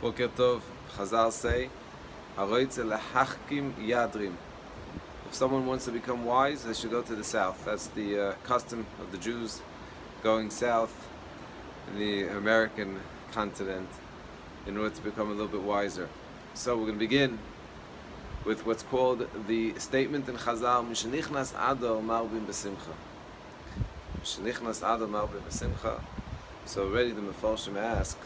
Boker Tov, Chazal say, Haroitze lehachkim yadrim. If someone wants to become wise, they should go to the south. That's the custom of the Jews, going south in the American continent in order to become a little bit wiser. So we're going to begin with what's called the statement in Chazal, Mishenichnas Adar Marbim Besimcha. Mishenichnas Adar Marbim Besimcha. So already the Mefarshim ask,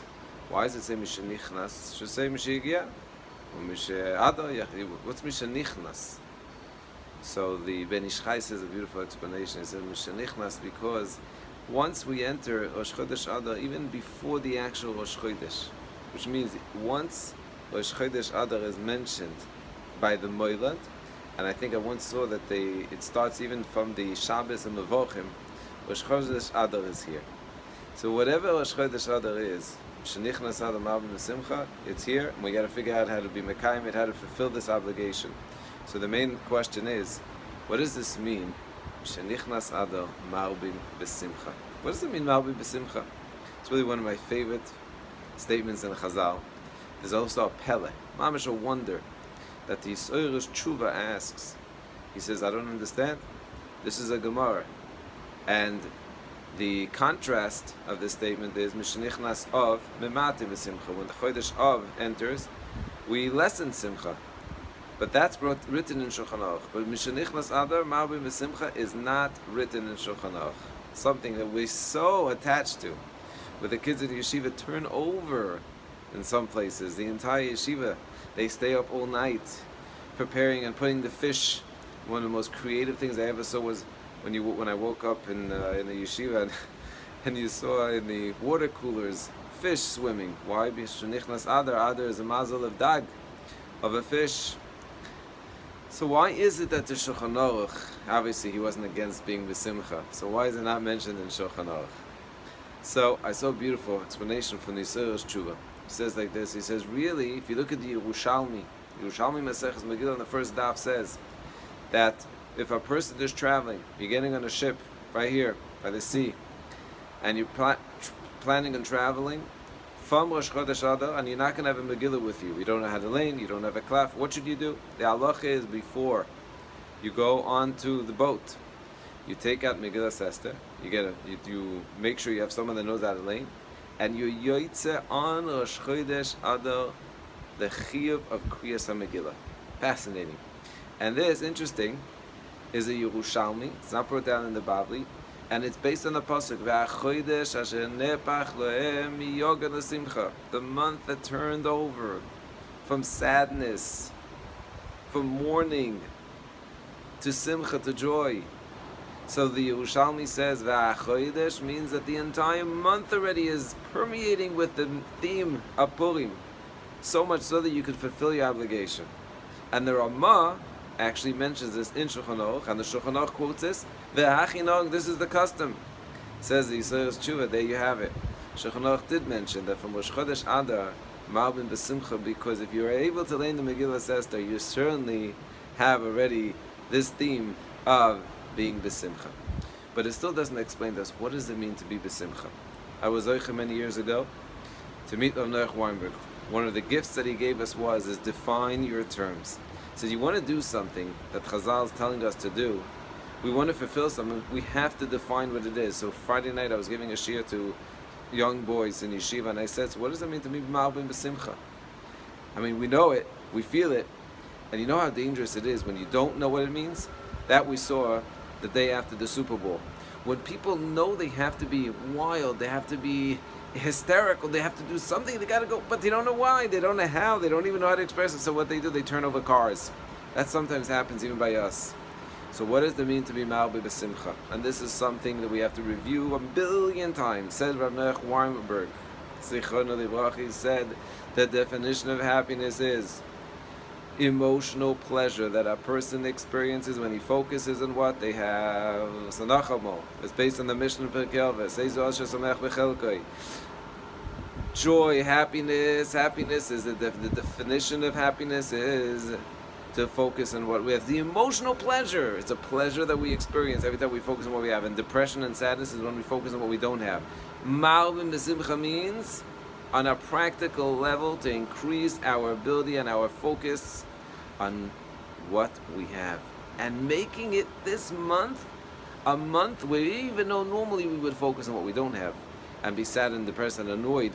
why does it say Mishenichnas? It should say Mishigia. What's Mishenichnas? So the Ben Ish Chai says a beautiful explanation. He says Mishenichnas because once we enter Rosh Chodesh Adar, even before the actual Rosh Chodesh, which means once Rosh Chodesh Adar is mentioned by the Moilad, and I think I once saw that it starts even from the Shabbos and Mevochim, Rosh Chodesh Adar is here. So whatever Rosh Chodesh Adar is, Shenichnas Adar Marbim Besimcha, it's here, and we got to figure out how to be Mekayim it, how to fulfill this obligation. So the main question is, what does this mean? Shenichnas Adar Marbim Besimcha. What does it mean, Marbim Besimcha? It's really one of my favorite statements in Chazal. There's also a Pele, mamish a wonder, that the Yisrael's Tshuva asks. He says, I don't understand. This is a Gemara. And the contrast of this statement is Mishenichnas of Memati V'Simcha. When the Chodesh of enters, we lessen Simcha. But that's written in Shulchan Aruch. But Mishenichnas Adar Marbim V'Simcha is not written in Shulchan Aruch. Something that we're so attached to. Where the kids at the yeshiva turn over in some places. The entire yeshiva, they stay up all night preparing and putting the fish. One of the most creative things I ever saw was when I woke up in the yeshiva and you saw in the water coolers fish swimming. Why? Because Shenichnas Adar is a mazel of dag, of a fish. So why is it that the Shulchan Aruch, obviously he wasn't against being Besimcha, so why is it not mentioned in Shulchan Aruch? So I saw a beautiful explanation from the Yisrael's Tshuva. He says like this, he says, really, if you look at the Yerushalmi Maseches Megillah on the first daf says that if a person is traveling, you're getting on a ship right here by the sea, and you're planning on traveling from Rosh Chodesh Adar, and you're not going to have a Megillah with you. You don't know how to lane, you don't have a klaf. What should you do? The halacha is before you go onto the boat, you take out Megillah Esther. You make sure you have someone that knows how to lane, and you yoytze on Rosh Chodesh Adar the chiyuv of Kriyas HaMegillah. Fascinating. And this, interesting, is a Yerushalmi. It's not brought down in the Bavli, and it's based on the pasuk V'achodesh asher nepach lohem miyoga l'simcha, the month that turned over from sadness, from mourning to simcha, to joy. So the Yerushalmi says V'achodesh means that the entire month already is permeating with the theme of Purim, so much so that you could fulfill your obligation. And the Ramah actually mentions this in Shulchan Aruch, and the Shulchan Aruch quotes this, Ve'hachinog, this is the custom. Says the Yisrael's Tshuva, there you have it. Shulchan Aruch did mention that from Rosh Chodesh Adar, Marbim Besimcha, because if you are able to lay in the Megillah Esther, you certainly have already this theme of being Besimcha. But it still doesn't explain to us, what does it mean to be Besimcha? I was Zoicha many years ago to meet Rav Noach Weinberg. One of the gifts that he gave us is define your terms. He said, you want to do something that Chazal is telling us to do, we want to fulfill something, we have to define what it is. So Friday night I was giving a shiur to young boys in yeshiva, and I said, so what does it mean to be Marbim Besimcha? I mean, we know it, we feel it, and you know how dangerous it is when you don't know what it means? That we saw the day after the Super Bowl. When people know they have to be wild, they have to be hysterical, they have to do something, they got to go, but they don't know why, they don't know how, they don't even know how to express it. So what they do, they turn over cars. That sometimes happens even by us. So what does it mean to be Marbim Besimcha? And this is something that we have to review 1 billion times. Said Rav Noach Weinberg, Zichrono Livracha, said the definition of happiness is emotional pleasure that a person experiences when he focuses on what they have. It's based on the Mishnah of Pirkei Avos. Joy, happiness. Happiness is the definition of happiness is to focus on what we have. The emotional pleasure. It's a pleasure that we experience every time we focus on what we have. And depression and sadness is when we focus on what we don't have. Marbim Besimcha means on a practical level to increase our ability and our focus on what we have. And making it this month a month where even though normally we would focus on what we don't have and be sad and depressed and annoyed,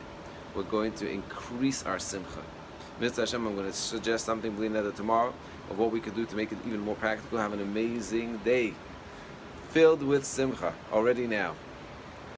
we're going to increase our simcha. Mr. Hashem, I'm going to suggest something tomorrow of what we could do to make it even more practical. Have an amazing day filled with simcha already now.